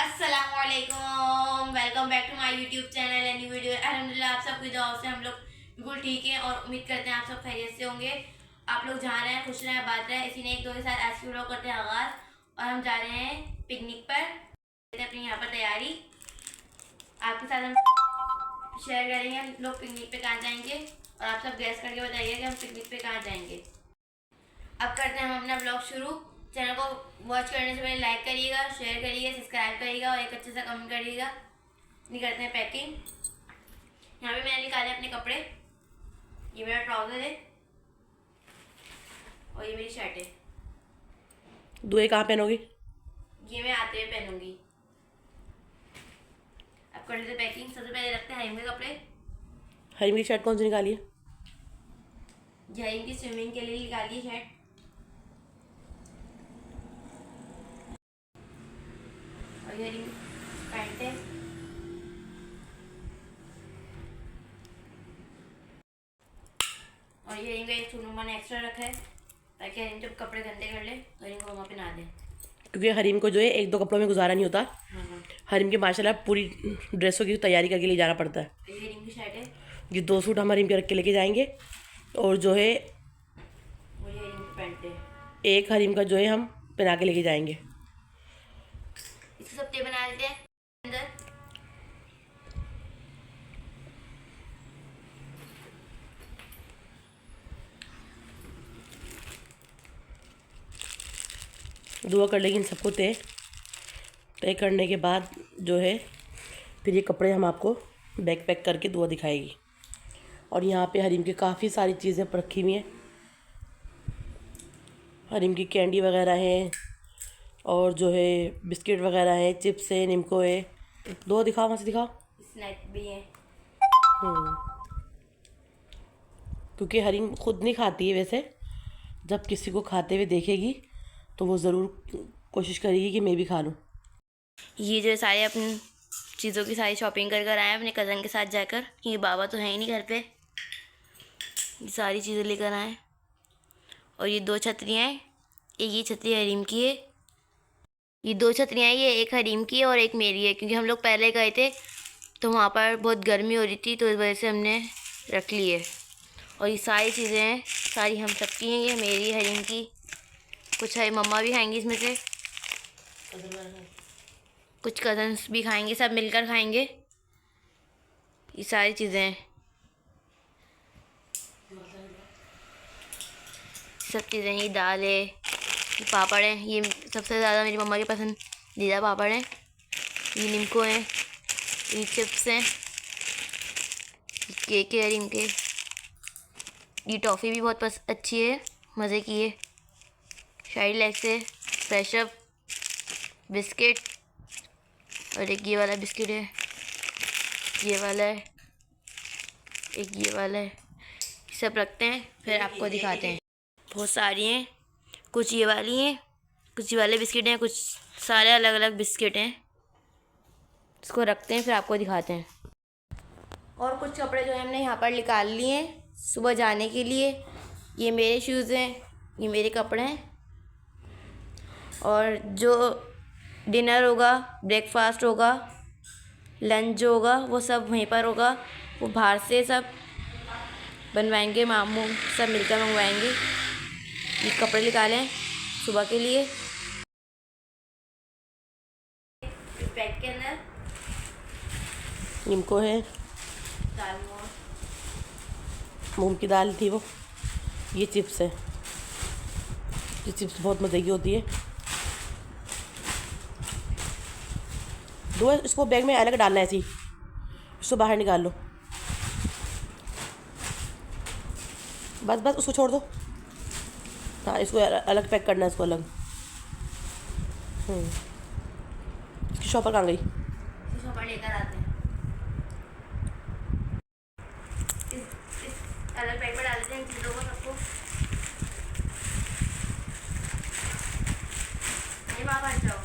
अस्सलामुअलैकुम, welcome back to my YouTube channel and new video. अल्हम्दुलिल्लाह आप सबकी दुआओं से हम लोग बिल्कुल ठीक हैं और उम्मीद करते हैं आप सब खैरियत से होंगे। आप लोग जहाँ रहें खुश रहें बात रहें। इसी ने एक दो के साथ आज की व्लॉग करते हैं आगाज़ और हम जा रहे हैं पिकनिक पर। अपनी यहाँ पर तैयारी आपके साथ हम शेयर करेंगे। हम लोग पिकनिक पे कहाँ जाएंगे और आप सब गैस करके बताइए कि हम पिकनिक पे कहाँ जाएंगे। अब करते हैं हम अपना ब्लॉग शुरू। चैनल को वॉच करने से पहले लाइक करिएगा, शेयर करिएगा, सब्सक्राइब करिएगा और एक अच्छे सा कमेंट करिएगा। नहीं करते हैं पैकिंग। यहाँ पे मैंने निकाले अपने कपड़े। ये मेरा ट्राउज़र है और ये मेरी शर्ट है। दुए कहाँ पहनोगी? ये मैं आते हुए पहनूंगी। अब कर लेते पैकिंग। सबसे पहले रखते हैं हरीम के कपड़े। हरीम की शर्ट कौन सी निकाली है? ये हरीम की स्विमिंग के लिए निकाली है शर्ट। और ये हरीम पैंट है। और ये हरीम का एक सूट मैंने एक्स्ट्रा रखा है ताकि हरीम जब कपड़े गंदे कर ले तो हरीम को वहाँ पे ना दे, क्योंकि हरीम को जो है एक दो कपड़ों में गुजारा नहीं होता। हाँ। हरीम के माशाल्लाह पूरी ड्रेसों की तैयारी करके ले जाना पड़ता है। ये हरीम की शर्ट है। ये दो सूट हम हरीम के रख के लेके जाएंगे और जो है और ये हरीम की पैंट है। एक हरीम का जो है हम पहना के लेके जाएंगे। इसके सप्ते बना लेते हैं अंदर। दुआ कर लेंगे इन सबको तय करने के बाद जो है फिर ये कपड़े हम आपको बैग पैक करके दुआ दिखाएगी। और यहाँ पे हरीम की काफ़ी सारी चीज़ें रखी हुई हैं। हरीम की कैंडी वगैरह हैं और जो है बिस्किट वगैरह हैं, चिप्स है, निम्को है। दुआ दिखाओ, वहाँ से दिखाओ। स्नैक भी है। क्योंकि हरीम खुद नहीं खाती है, वैसे जब किसी को खाते हुए देखेगी तो वो ज़रूर कोशिश करेगी कि मैं भी खा लूँ। ये जो सारे अपनी चीज़ों की सारी शॉपिंग कर कर आए हैं अपने कज़न के साथ जाकर, क्योंकि बाबा तो है ही नहीं घर पे। ये सारी चीज़ें लेकर आए। और ये दो छतरियाँ हैं। ये छतरी हरीम की है। ये दो छतरियाँ हैं, ये एक हरीम की है और एक मेरी है, क्योंकि हम लोग पहले गए थे तो वहाँ पर बहुत गर्मी हो रही थी तो इस वजह से हमने रख ली है। और ये सारी चीज़ें हैं, सारी हम सबकी हैं। ये मेरी हरीम की, कुछ है मम्मा भी खाएंगी इसमें से, कुछ कज़न्स भी खाएंगे, सब मिलकर खाएंगे। ये सारी चीज़ें हैं, सब चीज़ें। ये दाल है, ये पापड़ है। ये सबसे ज़्यादा मेरी मम्मा के पसंदीदा पापड़ हैं। ये निम्को हैं, ये चिप्स हैं, केक है हरीम के। ये टॉफ़ी भी बहुत अच्छी है, मज़े की है। शाइड लेग्स है, फ्रेशअप बिस्किट और एक ये वाला बिस्किट है, ये वाला है, एक ये वाला है। सब रखते हैं फिर आपको दिखाते हैं। बहुत सारी हैं, कुछ ये वाली हैं, कुछ ये वाले बिस्किट हैं, कुछ सारे अलग अलग बिस्किट हैं। इसको रखते हैं फिर आपको दिखाते हैं। और कुछ कपड़े जो है हमने यहाँ पर निकाल लिए हैं सुबह जाने के लिए। ये मेरे शूज़ हैं, ये मेरे कपड़े हैं। और जो डिनर होगा, ब्रेकफास्ट होगा, लंच जो होगा वो सब वहीं पर होगा। वो बाहर से सब बनवाएंगे, मामू सब मिलकर मंगवाएंगे। ये कपड़े निकालें सुबह के लिए। पैक के अंदर निम्को है, दाल, मूंग की दाल थी वो। ये चिप्स है, ये चिप्स बहुत मज़े की होती है। दो इसको बैग में अलग डालना है, ऐसी इसको बाहर निकाल लो। बस बस उसको छोड़ दो। हाँ, इसको अलग पैक करना है, इसको अलग। इसकी शॉपर कहाँ गई? शॉपर लेकर आते हैं। इस अलग पैक में डालते हैं चीज़ों को सबको। नहीं वहाँ पर जाओ।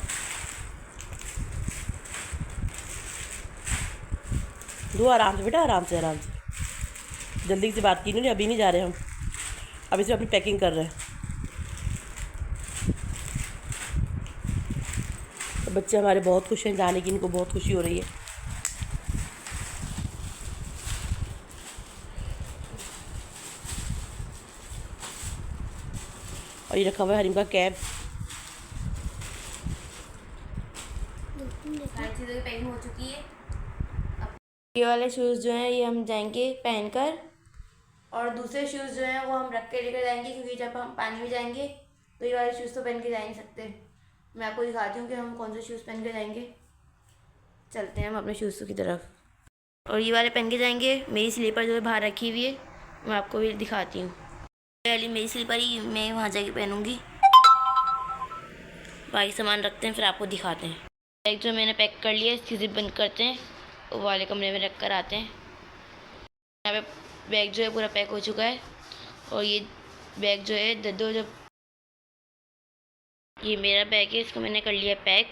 दो आराम से बेटा, आराम से आराम से। जल्दी से बात की नहीं, अभी नहीं जा रहे हम, अभी से अपनी पैकिंग कर रहे हैं। बच्चे हमारे बहुत खुश हैं जाने की, इनको बहुत खुशी हो रही है। और ये रखा हुआ है हरीम का कैब। सारी चीज़ों की पैकिंग हो चुकी है। ये वाले शूज़ जो हैं ये हम जाएंगे पहनकर, और दूसरे शूज़ जो हैं वो हम रख के लेकर जाएंगे, क्योंकि जब हम पानी में जाएंगे तो ये वाले शूज़ तो पहन के जा नहीं सकते। मैं आपको दिखाती हूँ कि हम कौन से शूज़ पहन के जाएंगे। चलते हैं हम अपने शूज़ की तरफ। और ये वाले पहन के जाएंगे। मेरी स्लीपर जो है बाहर रखी हुई है, मैं आपको भी दिखाती हूँ। ये वाली मेरी स्लीपर ही मैं वहाँ जाके पहनूँगी। बाकी सामान रखते हैं फिर आपको दिखाते हैं। बैग जो मैंने पैक कर लिया है इसकी जिप बंद करते हैं, वो वाले कमरे में रख कर आते हैं। यहाँ पे बैग जो है पूरा पैक हो चुका है। और ये बैग जो है दद्दो, जब ये मेरा बैग है इसको मैंने कर लिया पैक।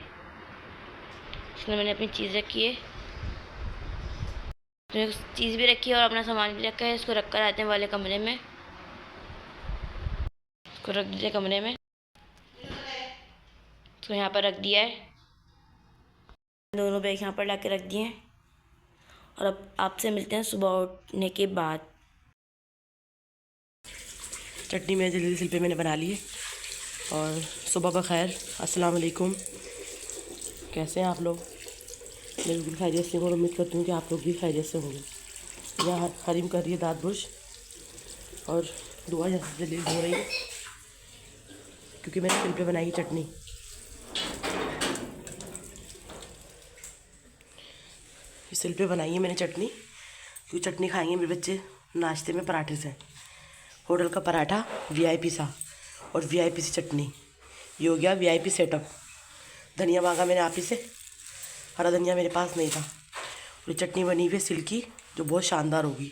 इसमें मैंने अपनी चीज़ रखी है, चीज़ भी रखी है और अपना सामान भी रखा है। इसको रख कर आते हैं वाले कमरे में। इसको रख दीजिए कमरे में, इसको यहाँ पर रख दिया है। दोनों बैग यहाँ पर ला के रख दिए हैं। और अब आपसे मिलते हैं सुबह उठने के बाद। चटनी में जल्दी सिल पे मैंने बना ली है। और सुबह का खैर, अस्सलाम वालेकुम। कैसे हैं आप लोग? मैं बिल्कुल खैरियत से हूँ और उम्मीद करती हूँ कि आप लोग भी खैरियत से होंगे। यहाँ हरीम कर रही है दांत ब्रश और दुआ यहाँ जल्दी हो रही है, क्योंकि मैंने सिल पे बनाई चटनी। सिल पे बनाई है मैंने चटनी, क्योंकि चटनी खाएंगे मेरे बच्चे नाश्ते में पराठे से। होटल का पराठा वीआईपी सा और वीआईपी सी चटनी, ये हो गया वीआईपी सेटअप। धनिया मांगा मैंने आप ही से, हरा धनिया मेरे पास नहीं था। और ये चटनी बनी हुई है सिल्की, जो बहुत शानदार होगी।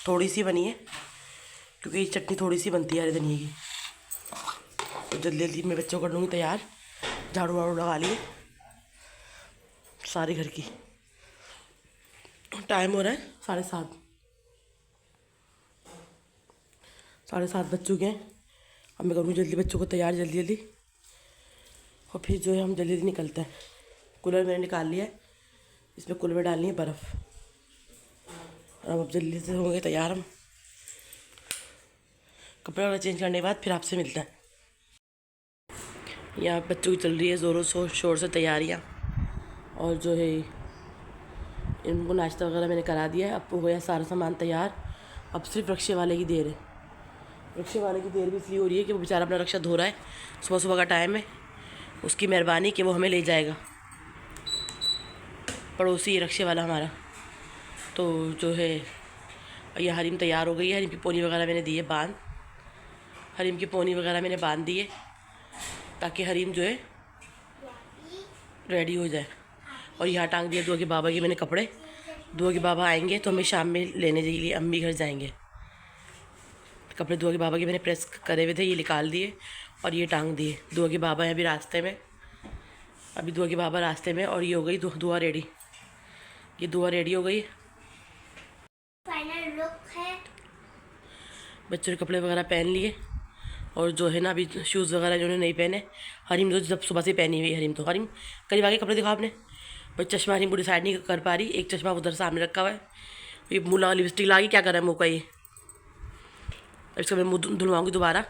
थोड़ी सी बनी है, क्योंकि ये चटनी थोड़ी सी बनती है हरे धनिया की। तो जल्दी जल्दी मैं बच्चों को कर लूँगी तैयार। झाड़ू वाड़ू लगा लिए सारे घर की। टाइम हो रहा है 7:30, 7:30 बज चुके हैं। अब मैं करूँगी जल्दी बच्चों को तैयार जल्दी जल्दी, और फिर जो है हम जल्दी जल्दी निकलते हैं। कूलर मैंने निकाल लिया है, इसमें कूलर में डालनी है बर्फ़। और अब जल्दी से होंगे तैयार हम। कपड़े वगैरह चेंज करने के बाद फिर आपसे मिलते हैं। यहाँ बच्चों की चल रही है ज़ोरों शोर से तैयारियाँ। और जो है इनको नाश्ता वगैरह मैंने करा दिया है। अब हो गया सारा सामान तैयार। अब सिर्फ रक्शे वाले की देर है। रक्शे वाले की देर भी इसलिए हो रही है कि वो बेचारा अपना रक्षा धो रहा है। सुबह सुबह का टाइम है, उसकी मेहरबानी कि वो हमें ले जाएगा। पड़ोसी रक्शे वाला हमारा। तो जो है ये हरीम तैयार हो गई है। हरीम की पोनी वगैरह मैंने दी है बांध। हरीम की पोनी वगैरह मैंने बांध दी है, ताकि हरीम जो है रेडी हो जाए। और यहाँ टांग दिया दुआ के बाबा के मैंने कपड़े। दुआ के बाबा आएंगे तो हमें शाम में लेने के लिए अम्मी घर जाएंगे। कपड़े दुआ के बाबा के मैंने प्रेस करे हुए थे, ये निकाल दिए और ये टांग दिए। दुआ के बाबा हैं अभी रास्ते में, अभी दुआ के बाबा रास्ते में। और ये हो गई दुआ रेडी, ये दुआ रेडी हो गई। फाइनल लुक है। बच्चों ने कपड़े वगैरह पहन लिए। और जो है ना अभी शूज़ वगैरह जो नहीं पहने। हरीम तो जब सुबह से पहनी हुई है। हरीम करीब आगे कपड़े दिखाओ आपने। बस चश्मा हरीम पूरी साइड नहीं कर पा रही, एक चश्मा उधर सामने रखा हुआ है। ये मुँह लगा लिपस्टिक लगा, क्या कर रहा है मुँह का ये। इसको मैं मुँह धुलवाऊँगी दोबारा।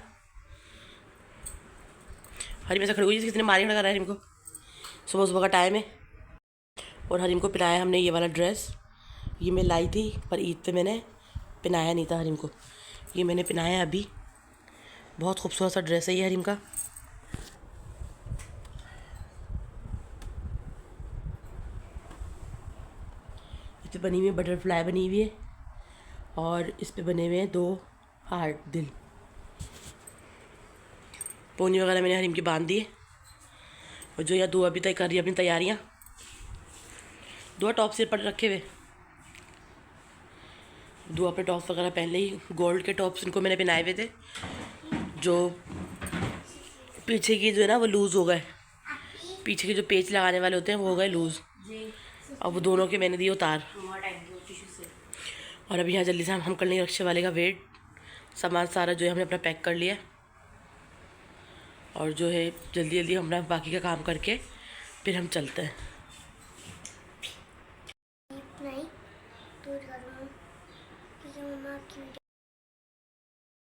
हरीम ऐसा खड़ी हुई किसी ने मारी लगा रहा है हरीम को। सुबह सुबह का टाइम है। और हरीम को पहनाया हमने ये वाला ड्रेस। ये मैं लाई थी पर ईद पे मैंने पहनाया नहीं था हरीम को, ये मैंने पहनाया अभी। बहुत खूबसूरत सा ड्रेस है ये हरीम का। इस पर बनी हुई है बटरफ्लाई बनी हुई है, और इस पे बने हुए हैं 2 हार्ट दिल। पोनी वगैरह मैंने हरीम की बांध दी है। और जो यहाँ दुआ भी तय कर रही है अपनी तैयारियाँ। दुआ टॉप सिर पर रखे हुए, दुआ पे टॉप्स वगैरह पहन ली। गोल्ड के टॉप्स इनको मैंने पहनाए हुए थे, जो पीछे की जो है ना वो लूज़ हो गए। पीछे के जो पेच लगाने वाले होते हैं वो हो गए लूज़। अब वो दोनों के मैंने दिए उतार। और अभी यहाँ जल्दी से हम कर लेंगे रक्शे वाले का वेट। सामान सारा जो है हमने अपना पैक कर लिया। और जो है जल्दी जल्दी हम बाकी का काम करके फिर हम चलते हैं।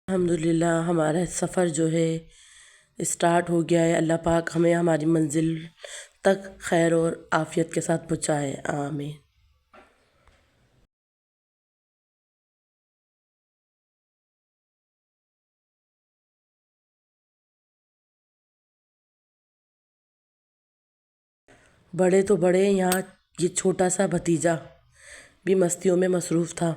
अल्हम्दुलिल्लाह हमारा सफ़र जो है स्टार्ट हो गया है। अल्लाह पाक हमें हमारी मंजिल तक खैर और आफ़ियत के साथ पहुँचाए, आमीन। बड़े तो बड़े, यहाँ ये छोटा सा भतीजा भी मस्तियों में मसरूफ़ था।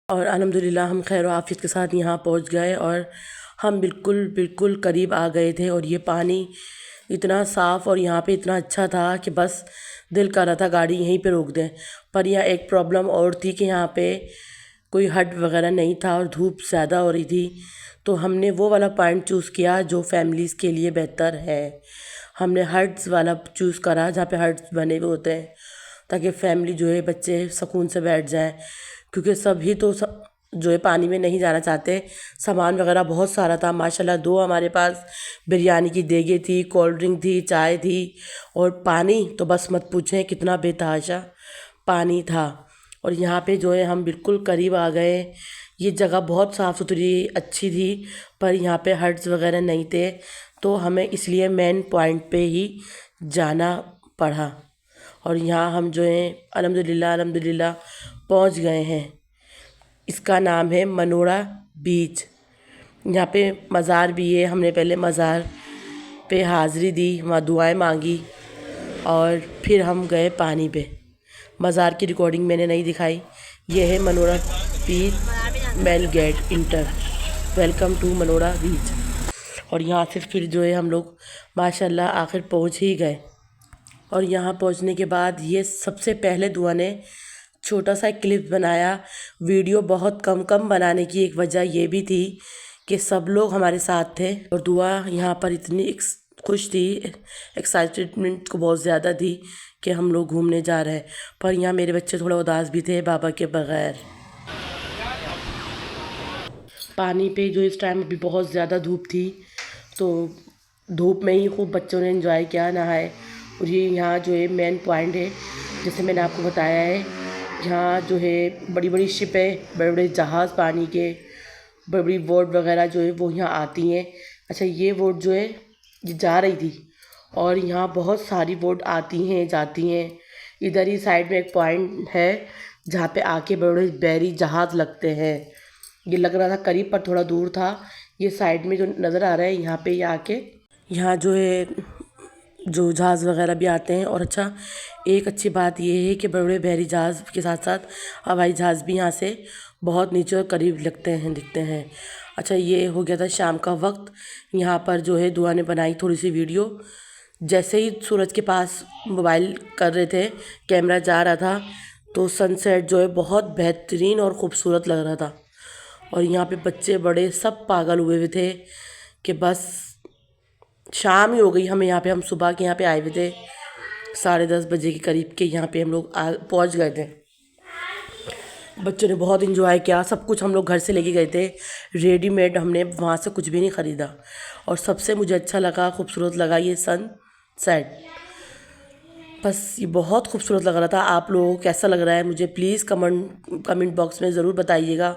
और अल्हम्दुलिल्लाह हम खैर आफ़ियत के साथ यहाँ पहुँच गए और हम बिल्कुल बिल्कुल करीब आ गए थे। और ये पानी इतना साफ़ और यहाँ पे इतना अच्छा था कि बस दिल कर रहा था गाड़ी यहीं पे रोक दें। पर यहाँ एक प्रॉब्लम और थी कि यहाँ पे कोई हट वगैरह नहीं था और धूप ज़्यादा हो रही थी, तो हमने वो वाला पॉइंट चूज़ किया जो फैमिलीज़ के लिए बेहतर है। हमने हट्स वाला चूज़ करा जहाँ पे हट्स बने हुए होते हैं, ताकि फैमिली जो है बच्चे सुकून से बैठ जाएं, क्योंकि सभी तो जो है पानी में नहीं जाना चाहते। सामान वगैरह बहुत सारा था माशाल्लाह। 2 हमारे पास बिरयानी की देगे थी, कोल्ड ड्रिंक थी, चाय थी और पानी तो बस मत पूछें कितना बेतहाशा पानी था। और यहाँ पे जो है हम बिल्कुल करीब आ गए। ये जगह बहुत साफ़ सुथरी अच्छी थी, पर यहाँ पे हट्स वगैरह नहीं थे, तो हमें इसलिए मेन पॉइंट पे ही जाना पड़ा। और यहाँ हम जो है अल्हम्दुलिल्लाह अल्हम्दुलिल्लाह पहुँच गए हैं। इसका नाम है मनोरा बीच। यहाँ पे मज़ार भी है। हमने पहले मज़ार पे हाज़िरी दी, वहाँ दुआएं मांगी और फिर हम गए पानी पे। मज़ार की रिकॉर्डिंग मैंने नहीं दिखाई। ये है Manora beach main gate enter. Welcome to Manora beach. और यहाँ से फिर जो है हम लोग माशाल्लाह आखिर पहुँच ही गए। और यहाँ पहुँचने के बाद ये सबसे पहले दुआ ने छोटा सा क्लिप बनाया। वीडियो बहुत कम बनाने की एक वजह ये भी थी कि सब लोग हमारे साथ थे और दुआ यहाँ पर इतनी खुश थी, एक्साइटमेंट को बहुत ज़्यादा थी कि हम लोग घूमने जा रहे हैं। पर यहाँ मेरे बच्चे थोड़ा उदास भी थे बाबा के बगैर। पानी पे जो इस टाइम अभी बहुत ज़्यादा धूप थी, तो धूप में ही खूब बच्चों ने एंजॉय किया, नहाए। और ये यहाँ जो है मेन पॉइंट है, जैसे मैंने आपको बताया है, यहाँ जो है बड़ी बड़ी शिपें, बड़े बड़े जहाज़ पानी के, बड़ी बड़ी बोट वगैरह जो है वो यहाँ आती हैं। अच्छा, ये बोट जो है ये जा रही थी और यहाँ बहुत सारी बोट आती हैं जाती हैं। इधर ही साइड में एक पॉइंट है जहाँ पे आके बड़े बड़े बहरी जहाज़ लगते हैं। ये लग रहा था करीब पर थोड़ा दूर था। ये साइड में जो नज़र आ रहा है यहाँ पे ये आके यहाँ जो है जो जहाज़ वगैरह भी आते हैं। और अच्छा, एक अच्छी बात ये है कि बड़े बड़े बहरी जहाज़ के साथ साथ हवाई जहाज़ भी यहाँ से बहुत नीचे और करीब लगते हैं, दिखते हैं। अच्छा, ये हो गया था शाम का वक्त। यहाँ पर जो है दुआ ने बनाई थोड़ी सी वीडियो। जैसे ही सूरज के पास मोबाइल कर रहे थे, कैमरा जा रहा था, तो सनसेट जो है बहुत बेहतरीन और ख़ूबसूरत लग रहा था। और यहाँ पे बच्चे बड़े सब पागल हुए हुए थे कि बस शाम ही हो गई। हम सुबह के यहाँ पे आए हुए थे 10:30 बजे के करीब के यहाँ पे हम लोग पहुँच गए थे। बच्चों ने बहुत इन्जॉय किया। सब कुछ हम लोग घर से लेके गए थे रेडीमेड, हमने वहाँ से कुछ भी नहीं ख़रीदा। और सबसे मुझे अच्छा लगा, खूबसूरत लगा ये सनसेट। बस ये बहुत खूबसूरत लग रहा था। आप लोगों को कैसा लग रहा है मुझे प्लीज़ कमेंट बॉक्स में ज़रूर बताइएगा।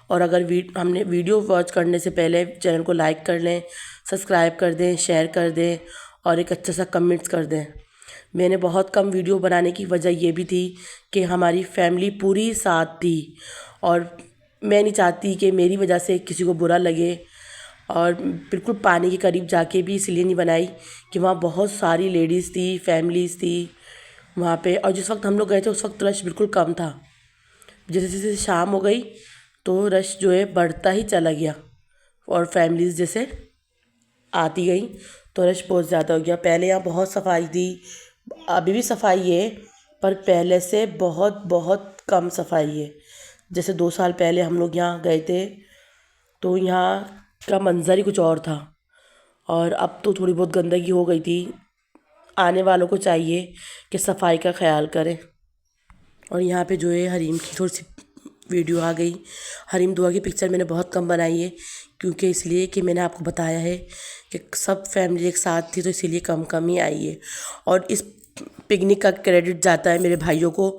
और अगर हमने वीडियो वॉच करने से पहले चैनल को लाइक कर लें, सब्सक्राइब कर दें, शेयर कर दें और एक अच्छा सा कमेंट्स कर दें। मैंने बहुत कम वीडियो बनाने की वजह ये भी थी कि हमारी फैमिली पूरी साथ थी और मैं नहीं चाहती कि मेरी वजह से किसी को बुरा लगे। और बिल्कुल पानी के करीब जाके भी इसलिए नहीं बनाई कि वहाँ बहुत सारी लेडीज़ थी, फैमिलीज़ थी वहाँ पे। और जिस वक्त हम लोग गए थे उस वक्त रश बिल्कुल कम था। जैसे जैसे शाम हो गई तो रश जो है बढ़ता ही चला गया और फैमिलीज़ जैसे आती गई तो रश बहुत ज़्यादा हो गया। पहले यहाँ बहुत सफाई थी, अभी भी सफाई है पर पहले से बहुत बहुत कम सफाई है। जैसे 2 साल पहले हम लोग यहाँ गए थे तो यहाँ का मंज़र ही कुछ और था और अब तो थोड़ी बहुत गंदगी हो गई थी। आने वालों को चाहिए कि सफाई का ख्याल करें। और यहाँ पे जो है हरीम की थोड़ी सी वीडियो आ गई। हरीम दुआ की पिक्चर मैंने बहुत कम बनाई है क्योंकि इसलिए कि मैंने आपको बताया है कि सब फैमिली एक साथ थी तो इसीलिए कम कम ही आई है। और इस पिकनिक का क्रेडिट जाता है मेरे भाइयों को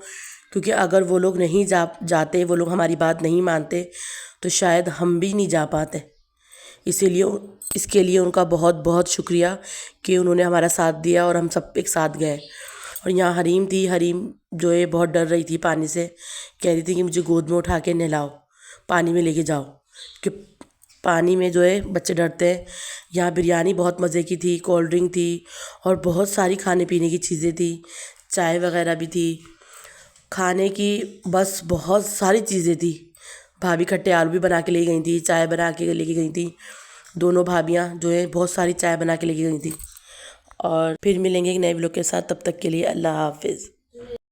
क्योंकि अगर वो लोग नहीं जाते, वो लोग हमारी बात नहीं मानते तो शायद हम भी नहीं जा पाते। इसीलिए इसके लिए उनका बहुत बहुत शुक्रिया कि उन्होंने हमारा साथ दिया और हम सब एक साथ गए। और यहाँ हरीम थी, हरीम जो है बहुत डर रही थी पानी से, कह रही थी कि मुझे गोद में उठा के नहलाओ, पानी में लेके जाओ कि पानी में जो है बच्चे डरते हैं। यहाँ बिरयानी बहुत मज़े की थी, कोल्ड ड्रिंक थी और बहुत सारी खाने पीने की चीज़ें थी, चाय वगैरह भी थी खाने की, बस बहुत सारी चीज़ें थी। भाभी खट्टे आलू भी बना के ले गई थी, चाय बना के लेके गई थी। दोनों भाभियाँ जो है बहुत सारी चाय बना के लेके गई थी। और फिर मिलेंगे एक नए व्लॉग के साथ, तब तक के लिए अल्लाह हाफिज़।